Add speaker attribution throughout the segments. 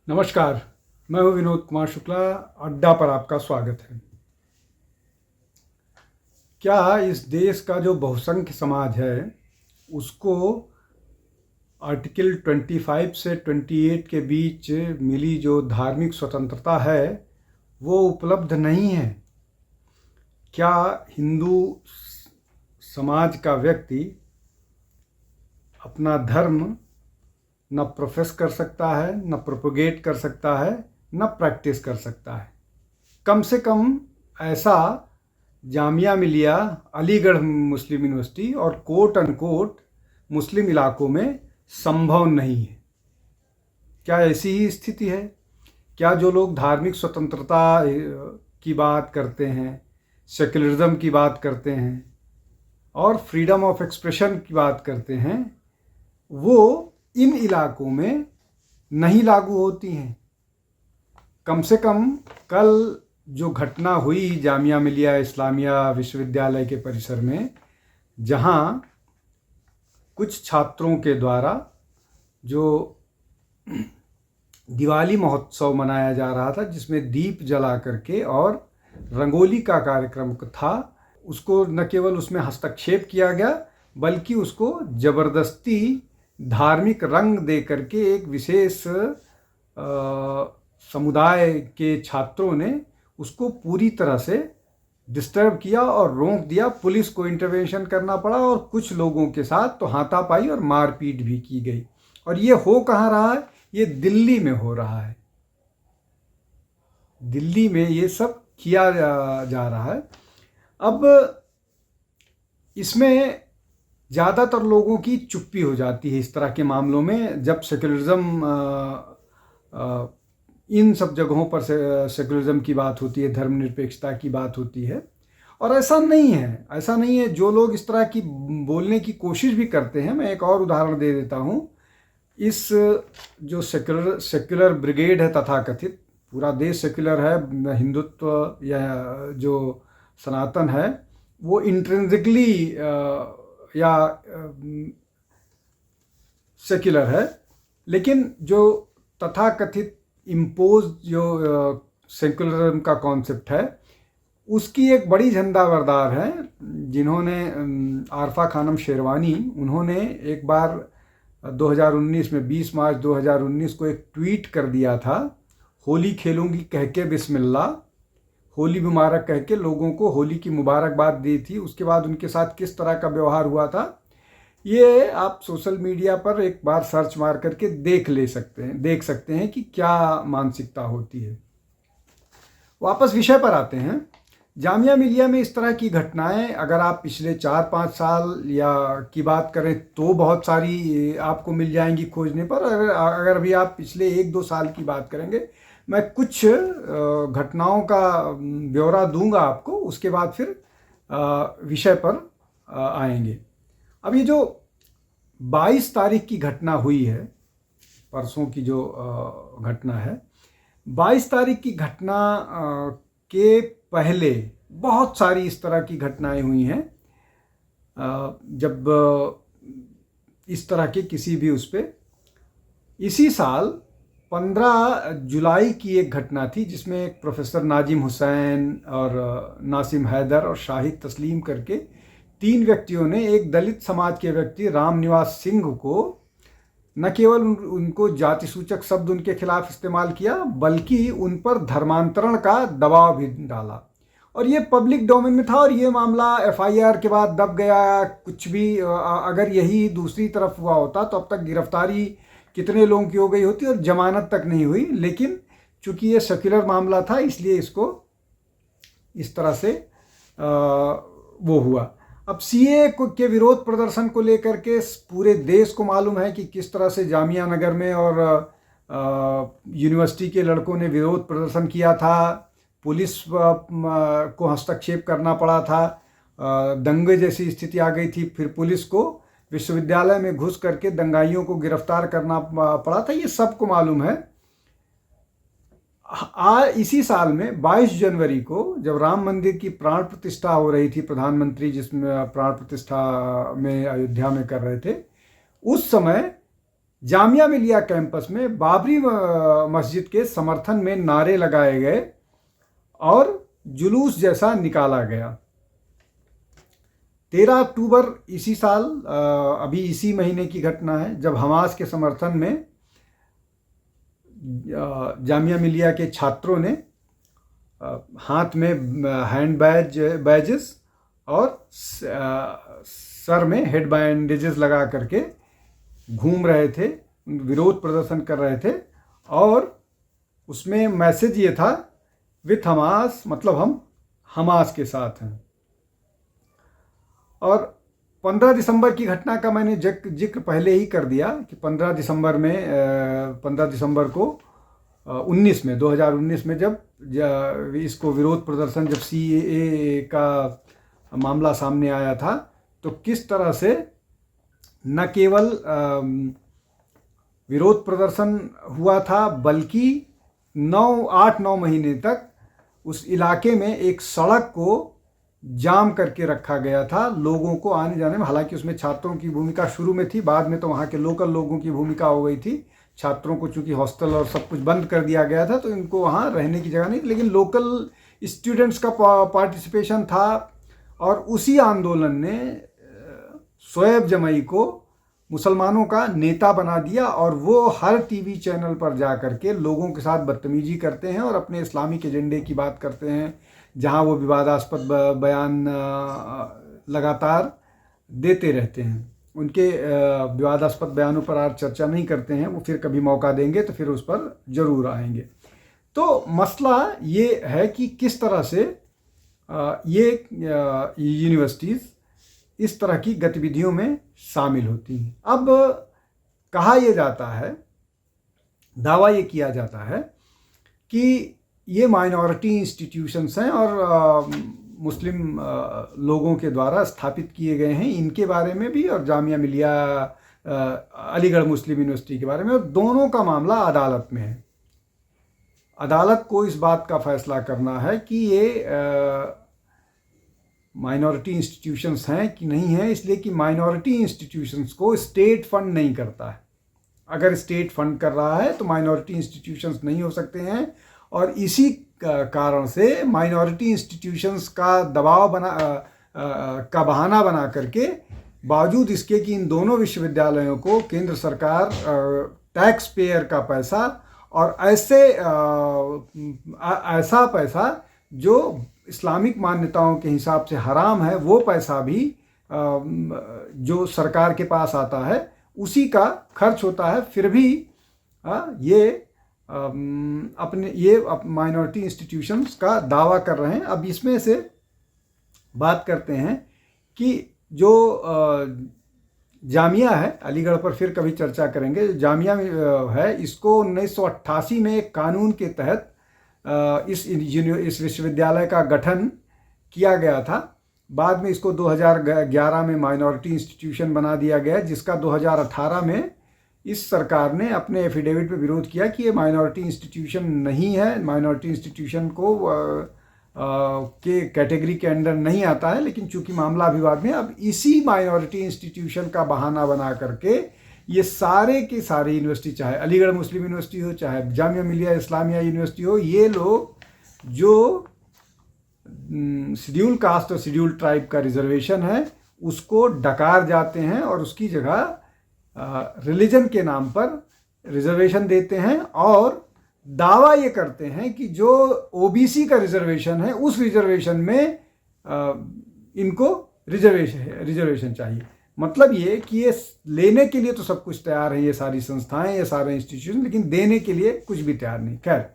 Speaker 1: नमस्कार। मैं हूं विनोद कुमार शुक्ला। अड्डा पर आपका स्वागत है। क्या इस देश का जो बहुसंख्य समाज है उसको आर्टिकल 25 से 28 के बीच मिली जो धार्मिक स्वतंत्रता है वो उपलब्ध नहीं है? क्या हिंदू समाज का व्यक्ति अपना धर्म न प्रोफेस कर सकता है, न प्रोपोगेट कर सकता है, न प्रैक्टिस कर सकता है? कम से कम ऐसा जामिया मिलिया, अलीगढ़ मुस्लिम यूनिवर्सिटी और कोट अनकोट मुस्लिम इलाकों में संभव नहीं है। क्या ऐसी ही स्थिति है? क्या जो लोग धार्मिक स्वतंत्रता की बात करते हैं, सेक्युलरिज्म की बात करते हैं और फ्रीडम ऑफ एक्सप्रेशन की बात करते हैं, वो इन इलाकों में नहीं लागू होती हैं? कम से कम कल जो घटना हुई जामिया मिलिया इस्लामिया विश्वविद्यालय के परिसर में, जहां कुछ छात्रों के द्वारा जो दिवाली महोत्सव मनाया जा रहा था, जिसमें दीप जला करके और रंगोली का कार्यक्रम था, उसको न केवल उसमें हस्तक्षेप किया गया बल्कि उसको जबरदस्ती धार्मिक रंग दे करके एक विशेष समुदाय के छात्रों ने उसको पूरी तरह से डिस्टर्ब किया और रोक दिया। पुलिस को इंटरवेंशन करना पड़ा और कुछ लोगों के साथ तो हाथापाई और मारपीट भी की गई। और ये हो कहाँ रहा है? ये दिल्ली में हो रहा है। दिल्ली में ये सब किया जा रहा है। अब इसमें ज़्यादातर लोगों की चुप्पी हो जाती है इस तरह के मामलों में, जब सेक्युलरिज्म इन सब जगहों पर सेक्युलरिज्म की बात होती है, धर्मनिरपेक्षता की बात होती है। और ऐसा नहीं है। जो लोग इस तरह की बोलने की कोशिश भी करते हैं, मैं एक और उदाहरण दे देता हूँ। इस जो सेक्युलर ब्रिगेड है तथाकथित, पूरा देश सेक्युलर है, हिंदुत्व या जो सनातन है वो इंट्रिंसिकली या सेक्युलर है, लेकिन जो तथाकथित इम्पोज जो सेक्युलरिज्म का कॉन्सेप्ट है उसकी एक बड़ी झंडाबरदार है, जिन्होंने आरफा खानम शेरवानी, उन्होंने एक बार 2019 में 20 मार्च 2019 को एक ट्वीट कर दिया था, होली खेलूंगी कह के बिस्मिल्लाह, होली मुबारक कह के लोगों को होली की मुबारकबाद दी थी। उसके बाद उनके साथ किस तरह का व्यवहार हुआ था ये आप सोशल मीडिया पर एक बार सर्च मार करके देख सकते हैं कि क्या मानसिकता होती है। वापस विषय पर आते हैं। जामिया मिलिया में इस तरह की घटनाएं अगर आप पिछले 4-5 साल या की बात करें तो बहुत सारी आपको मिल जाएंगी खोजने पर। अगर अभी आप पिछले 1-2 साल की बात करेंगे, मैं कुछ घटनाओं का ब्यौरा दूंगा आपको, उसके बाद फिर विषय पर आएंगे। अब ये जो 22 तारीख की घटना हुई है, परसों की जो घटना है, 22 तारीख की घटना के पहले बहुत सारी इस तरह की घटनाएं हुई हैं। जब इस तरह के किसी भी उस पर, इसी साल 15 जुलाई की एक घटना थी जिसमें एक प्रोफेसर नाजिम हुसैन और नासिम हैदर और शाहिद तस्लीम करके 3 व्यक्तियों ने एक दलित समाज के व्यक्ति रामनिवास सिंह को न केवल उनको जाति सूचक शब्द उनके खिलाफ इस्तेमाल किया बल्कि उन पर धर्मांतरण का दबाव भी डाला। और ये पब्लिक डोमेन में था और ये मामला एफआईआर के बाद दब गया। कुछ भी अगर यही दूसरी तरफ हुआ होता तो अब तक गिरफ्तारी कितने लोगों की हो गई होती और जमानत तक नहीं हुई। लेकिन चूंकि ये सेक्युलर मामला था इसलिए इसको इस तरह से वो हुआ। अब सीए के विरोध प्रदर्शन को लेकर के पूरे देश को मालूम है कि किस तरह से जामिया नगर में और यूनिवर्सिटी के लड़कों ने विरोध प्रदर्शन किया था। पुलिस को हस्तक्षेप करना पड़ा था, दंगे जैसी स्थिति आ गई थी। फिर पुलिस को विश्वविद्यालय में घुस करके दंगाइयों को गिरफ्तार करना पड़ा था। ये सबको मालूम है। इसी साल में 22 जनवरी को जब राम मंदिर की प्राण प्रतिष्ठा हो रही थी, प्रधानमंत्री जिसमें प्राण प्रतिष्ठा में अयोध्या में कर रहे थे, उस समय जामिया मिलिया कैंपस में बाबरी मस्जिद के समर्थन में नारे लगाए गए और जुलूस जैसा निकाला गया। 13 अक्टूबर इसी साल, अभी इसी महीने की घटना है, जब हमास के समर्थन में जामिया मिलिया के छात्रों ने हाथ में हैंड बैजेस और सर में हेड बैंडेजेस लगा करके घूम रहे थे, विरोध प्रदर्शन कर रहे थे। और उसमें मैसेज ये था, विथ हमास, मतलब हम हमास के साथ हैं। और 15 दिसंबर की घटना का मैंने जिक्र पहले ही कर दिया कि 15 दिसंबर को 2019 में जब इसको विरोध प्रदर्शन, जब CAA का मामला सामने आया था, तो किस तरह से न केवल विरोध प्रदर्शन हुआ था, बल्कि 8-9 महीने तक उस इलाके में एक सड़क को जाम करके रखा गया था लोगों को आने जाने में। हालांकि उसमें छात्रों की भूमिका शुरू में थी, बाद में तो वहाँ के लोकल लोगों की भूमिका हो गई थी। छात्रों को चूंकि हॉस्टल और सब कुछ बंद कर दिया गया था, तो इनको वहाँ रहने की जगह नहीं, लेकिन लोकल स्टूडेंट्स का पार्टिसिपेशन था। और उसी आंदोलन ने शोएब जमई को मुसलमानों का नेता बना दिया, और वो हर टीवी चैनल पर जा करके लोगों के साथ बदतमीजी करते हैं और अपने इस्लामिक एजेंडे की बात करते हैं, जहां वो विवादास्पद बयान लगातार देते रहते हैं। उनके विवादास्पद बयानों पर आज चर्चा नहीं करते हैं, वो फिर कभी मौका देंगे तो फिर उस पर ज़रूर आएंगे। तो मसला ये है कि किस तरह से ये यूनिवर्सिटीज़ इस तरह की गतिविधियों में शामिल होती हैं। अब कहा यह जाता है, दावा ये किया जाता है कि ये माइनॉरिटी इंस्टीट्यूशंस हैं और मुस्लिम लोगों के द्वारा स्थापित किए गए हैं, इनके बारे में भी, और जामिया मिलिया अलीगढ़ मुस्लिम यूनिवर्सिटी के बारे में। और दोनों का मामला अदालत में है। अदालत को इस बात का फैसला करना है कि ये माइनॉरिटी इंस्टीट्यूशंस हैं कि नहीं हैं, इसलिए कि माइनॉरिटी इंस्टीट्यूशंस को स्टेट फंड नहीं करता है। अगर स्टेट फंड कर रहा है तो माइनॉरिटी इंस्टीट्यूशंस नहीं हो सकते हैं। और इसी कारण से माइनॉरिटी इंस्टीट्यूशंस का दबाव का बहाना बना करके, बावजूद इसके कि इन दोनों विश्वविद्यालयों को केंद्र सरकार टैक्स पेयर का पैसा और ऐसा पैसा जो इस्लामिक मान्यताओं के हिसाब से हराम है, वो पैसा भी जो सरकार के पास आता है उसी का खर्च होता है, फिर भी ये माइनॉरिटी इंस्टीट्यूशंस का दावा कर रहे हैं। अब इसमें से बात करते हैं कि जो जामिया है, अलीगढ़ पर फिर कभी चर्चा करेंगे। जामिया है, इसको 1988 में एक कानून के तहत इस विश्वविद्यालय का गठन किया गया था। बाद में इसको 2011 में माइनॉरिटी इंस्टीट्यूशन बना दिया गया, जिसका 2018 में इस सरकार ने अपने एफिडेविट में विरोध किया कि ये माइनॉरिटी इंस्टीट्यूशन नहीं है, माइनॉरिटी इंस्टीट्यूशन को के कैटेगरी के अंडर नहीं आता है। लेकिन चूंकि मामला विवाद में, अब इसी माइनॉरिटी इंस्टीट्यूशन का बहाना बना करके ये सारे के सारे यूनिवर्सिटी, चाहे अलीगढ़ मुस्लिम यूनिवर्सिटी हो, चाहे जामिया मिलिया इस्लामिया यूनिवर्सिटी हो, ये लोग जो शेड्यूल कास्ट और शेड्यूल ट्राइब का रिजर्वेशन है उसको डकार जाते हैं और उसकी जगह रिलीजन के नाम पर रिजर्वेशन देते हैं, और दावा ये करते हैं कि जो ओबीसी का रिजर्वेशन है उस रिजर्वेशन में इनको रिजर्वेशन चाहिए। मतलब ये कि ये लेने के लिए तो सब कुछ तैयार है, ये सारी संस्थाएं, ये सारे इंस्टीट्यूशन, लेकिन देने के लिए कुछ भी तैयार नहीं। खैर,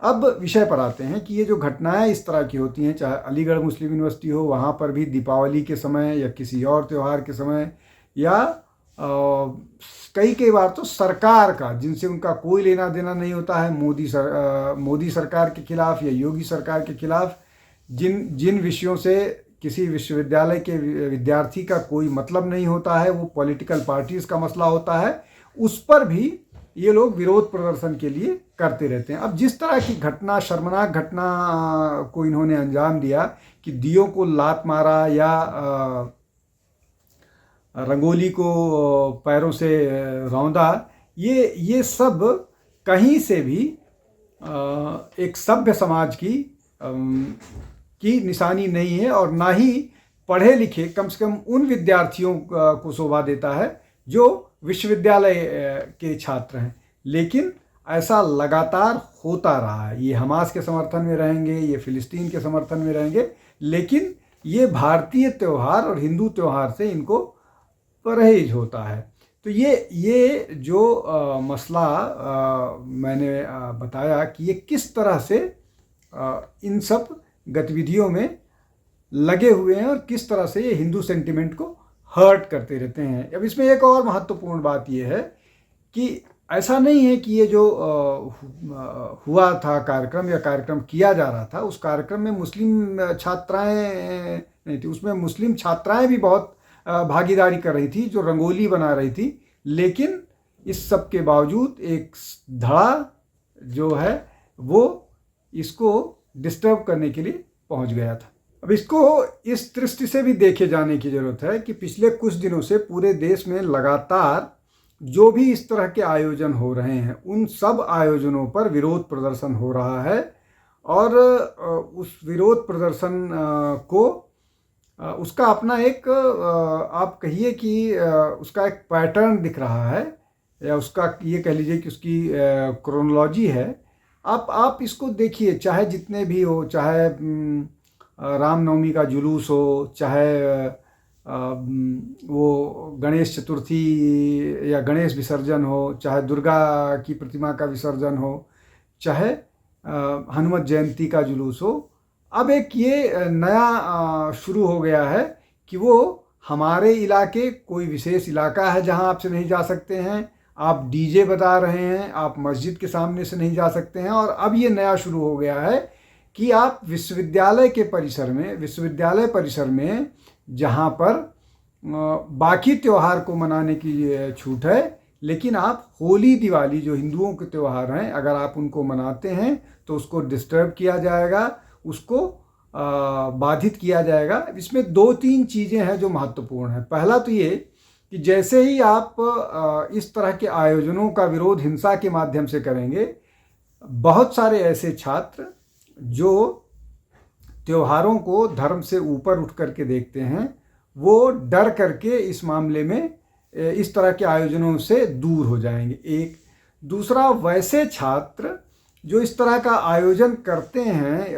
Speaker 1: अब विषय पर आते हैं कि ये जो घटनाएं इस तरह की होती हैं, चाहे अलीगढ़ मुस्लिम यूनिवर्सिटी हो, वहाँ पर भी दीपावली के समय या किसी और त्यौहार के समय, या कई बार तो सरकार का, जिनसे उनका कोई लेना देना नहीं होता है, मोदी सरकार के खिलाफ या योगी सरकार के खिलाफ, जिन विषयों से किसी विश्वविद्यालय के विद्यार्थी का कोई मतलब नहीं होता है, वो पॉलिटिकल पार्टीज का मसला होता है, उस पर भी ये लोग विरोध प्रदर्शन के लिए करते रहते हैं। अब जिस तरह की घटना, शर्मनाक घटना को इन्होंने अंजाम दिया कि दियों को लात मारा या रंगोली को पैरों से रौंदा, ये सब कहीं से भी एक सभ्य समाज की निशानी नहीं है, और ना ही पढ़े लिखे कम से कम उन विद्यार्थियों को शोभा देता है जो विश्वविद्यालय के छात्र हैं। लेकिन ऐसा लगातार होता रहा है। ये हमास के समर्थन में रहेंगे, ये फिलिस्तीन के समर्थन में रहेंगे, लेकिन ये भारतीय त्यौहार और हिंदू त्यौहार से इनको परहेज होता है। तो ये जो मसला मैंने बताया कि ये किस तरह से इन सब गतिविधियों में लगे हुए हैं और किस तरह से ये हिंदू सेंटिमेंट को हर्ट करते रहते हैं। अब इसमें एक और महत्वपूर्ण बात ये है कि ऐसा नहीं है कि ये जो हुआ था कार्यक्रम या कार्यक्रम किया जा रहा था, उस कार्यक्रम में मुस्लिम छात्राएं नहीं थी, उसमें मुस्लिम छात्राएं भी बहुत भागीदारी कर रही थी, जो रंगोली बना रही थी। लेकिन इस सब के बावजूद एक धड़ा जो है वो इसको डिस्टर्ब करने के लिए पहुंच गया था। अब इसको इस दृष्टि से भी देखे जाने की ज़रूरत है कि पिछले कुछ दिनों से पूरे देश में लगातार जो भी इस तरह के आयोजन हो रहे हैं, उन सब आयोजनों पर विरोध प्रदर्शन हो रहा है, और उस विरोध प्रदर्शन को उसका अपना एक आप कहिए कि उसका एक पैटर्न दिख रहा है, या उसका ये कह लीजिए कि उसकी क्रोनोलॉजी है। आप इसको देखिए, चाहे जितने भी हो, चाहे रामनवमी का जुलूस हो, चाहे वो गणेश चतुर्थी या गणेश विसर्जन हो, चाहे दुर्गा की प्रतिमा का विसर्जन हो, चाहे हनुमत जयंती का जुलूस हो, अब एक ये नया शुरू हो गया है कि वो हमारे इलाके, कोई विशेष इलाका है जहां आपसे नहीं जा सकते हैं, आप डीजे बता रहे हैं, आप मस्जिद के सामने से नहीं जा सकते हैं, और अब ये नया शुरू हो गया है कि आप विश्वविद्यालय परिसर में जहाँ पर बाकी त्यौहार को मनाने की छूट है, लेकिन आप होली दिवाली जो हिंदुओं के त्यौहार हैं, अगर आप उनको मनाते हैं तो उसको डिस्टर्ब किया जाएगा, उसको बाधित किया जाएगा। इसमें 2-3 चीज़ें हैं जो महत्वपूर्ण हैं। पहला तो ये कि जैसे ही आप इस तरह के आयोजनों का विरोध हिंसा के माध्यम से करेंगे, बहुत सारे ऐसे छात्र जो त्योहारों को धर्म से ऊपर उठ करके देखते हैं, वो डर करके इस मामले में इस तरह के आयोजनों से दूर हो जाएंगे। एक दूसरा, वैसे छात्र जो इस तरह का आयोजन करते हैं,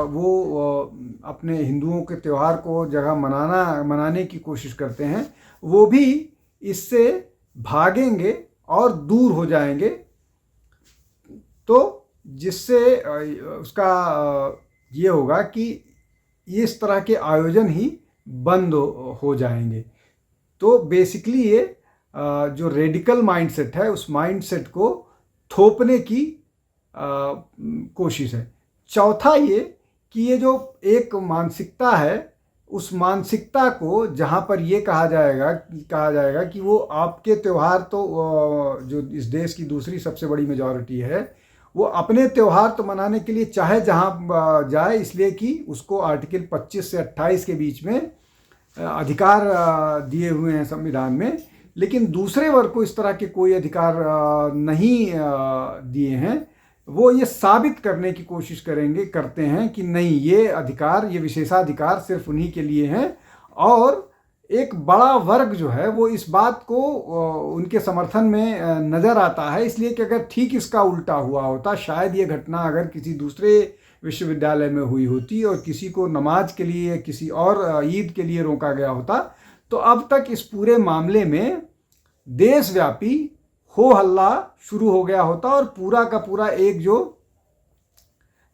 Speaker 1: वो अपने हिंदुओं के त्यौहार को जगह मनाने की कोशिश करते हैं, वो भी इससे भागेंगे और दूर हो जाएंगे, तो जिससे उसका ये होगा कि इस तरह के आयोजन ही बंद हो जाएंगे। तो बेसिकली ये जो रेडिकल माइंडसेट है, उस माइंडसेट को थोपने की कोशिश है। चौथा ये कि ये जो एक मानसिकता है, उस मानसिकता को जहाँ पर ये कहा जाएगा कि वो आपके त्यौहार, तो जो इस देश की दूसरी सबसे बड़ी मेजॉरिटी है, वो अपने त्यौहार तो मनाने के लिए चाहे जहाँ जाए, इसलिए कि उसको आर्टिकल 25 से 28 के बीच में अधिकार दिए हुए हैं संविधान में, लेकिन दूसरे वर्ग को इस तरह के कोई अधिकार नहीं दिए हैं। वो ये साबित करने की कोशिश करते हैं कि नहीं, ये अधिकार, ये विशेषाधिकार सिर्फ उन्हीं के लिए हैं, और एक बड़ा वर्ग जो है वो इस बात को उनके समर्थन में नज़र आता है, इसलिए कि अगर ठीक इसका उल्टा हुआ होता, शायद ये घटना अगर किसी दूसरे विश्वविद्यालय में हुई होती और किसी को नमाज के लिए, किसी और ईद के लिए रोका गया होता, तो अब तक इस पूरे मामले में देशव्यापी हो हल्ला शुरू हो गया होता, और पूरा का पूरा एक जो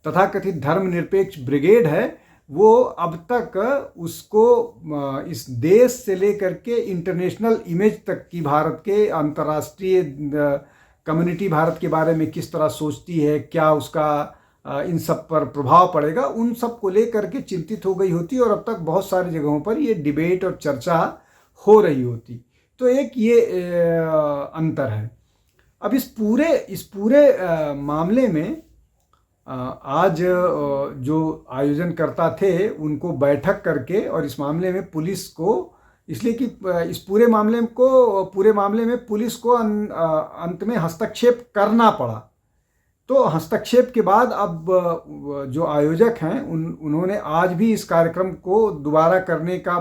Speaker 1: तथाकथित धर्मनिरपेक्ष ब्रिगेड है, वो अब तक उसको इस देश से लेकर के इंटरनेशनल इमेज तक की, भारत के अंतर्राष्ट्रीय कम्युनिटी भारत के बारे में किस तरह सोचती है, क्या उसका इन सब पर प्रभाव पड़ेगा, उन सब को लेकर के चिंतित हो गई होती, और अब तक बहुत सारी जगहों पर ये डिबेट और चर्चा हो रही होती। तो एक ये अंतर है। अब इस पूरे मामले में आज जो आयोजनकर्ता थे, उनको बैठक करके और इस मामले में पुलिस को इसलिए कि इस पूरे मामले में पुलिस को अंत में हस्तक्षेप करना पड़ा। तो हस्तक्षेप के बाद अब जो आयोजक हैं उन्होंने आज भी इस कार्यक्रम को दोबारा करने का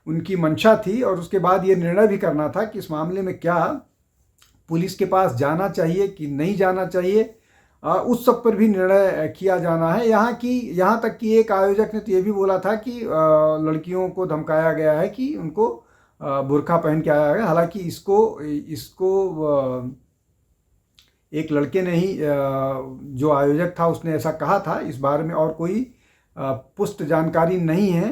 Speaker 1: उनकी मंशा थी, और उसके बाद ये निर्णय भी करना था कि इस मामले में क्या पुलिस के पास जाना चाहिए कि नहीं जाना चाहिए, उस सब पर भी निर्णय किया जाना है। यहाँ तक कि एक आयोजक ने तो ये भी बोला था कि लड़कियों को धमकाया गया है कि उनको बुर्का पहन के आया है। हालांकि इसको एक लड़के ने ही, जो आयोजक था उसने ऐसा कहा था। इस बारे में और कोई पुष्ट जानकारी नहीं है,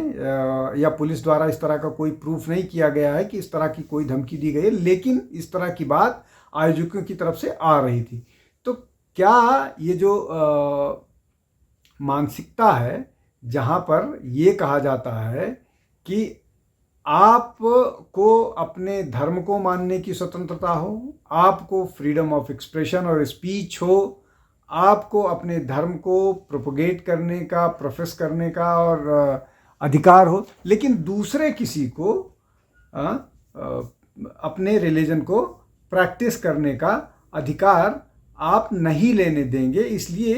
Speaker 1: या पुलिस द्वारा इस तरह का कोई प्रूफ नहीं किया गया है कि इस तरह की कोई धमकी दी गई है, लेकिन इस तरह की बात आयोजकों की तरफ से आ रही थी। तो क्या ये जो मानसिकता है जहाँ पर ये कहा जाता है कि आपको अपने धर्म को मानने की स्वतंत्रता हो, आपको फ्रीडम ऑफ एक्सप्रेशन और स्पीच हो, आपको अपने धर्म को प्रोपोगेट करने का, प्रोफेस करने का और अधिकार हो, लेकिन दूसरे किसी को अपने रिलीजन को प्रैक्टिस करने का अधिकार आप नहीं लेने देंगे, इसलिए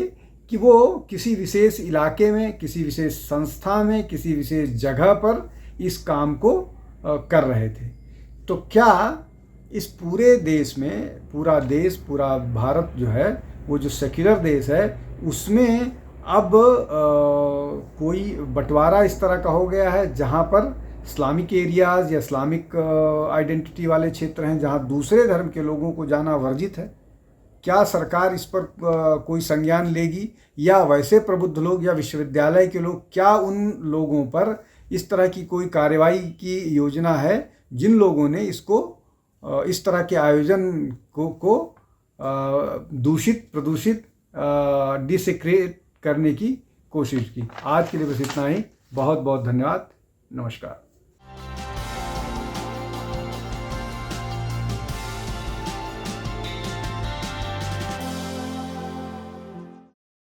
Speaker 1: कि वो किसी विशेष इलाके में, किसी विशेष संस्था में, किसी विशेष जगह पर इस काम को कर रहे थे। तो क्या इस पूरे देश में, पूरा भारत जो है वो जो सेक्युलर देश है, उसमें अब कोई बंटवारा इस तरह का हो गया है जहाँ पर इस्लामिक एरियाज़ या इस्लामिक आइडेंटिटी वाले क्षेत्र हैं जहाँ दूसरे धर्म के लोगों को जाना वर्जित है? क्या सरकार इस पर कोई संज्ञान लेगी, या वैसे प्रबुद्ध लोग या विश्वविद्यालय के लोग, क्या उन लोगों पर इस तरह की कोई कार्रवाई की योजना है जिन लोगों ने इसको, इस तरह के आयोजन को दूषित, प्रदूषित, डिसेक्रेट करने की कोशिश की? आज के लिए बस इतना ही। बहुत बहुत धन्यवाद। नमस्कार।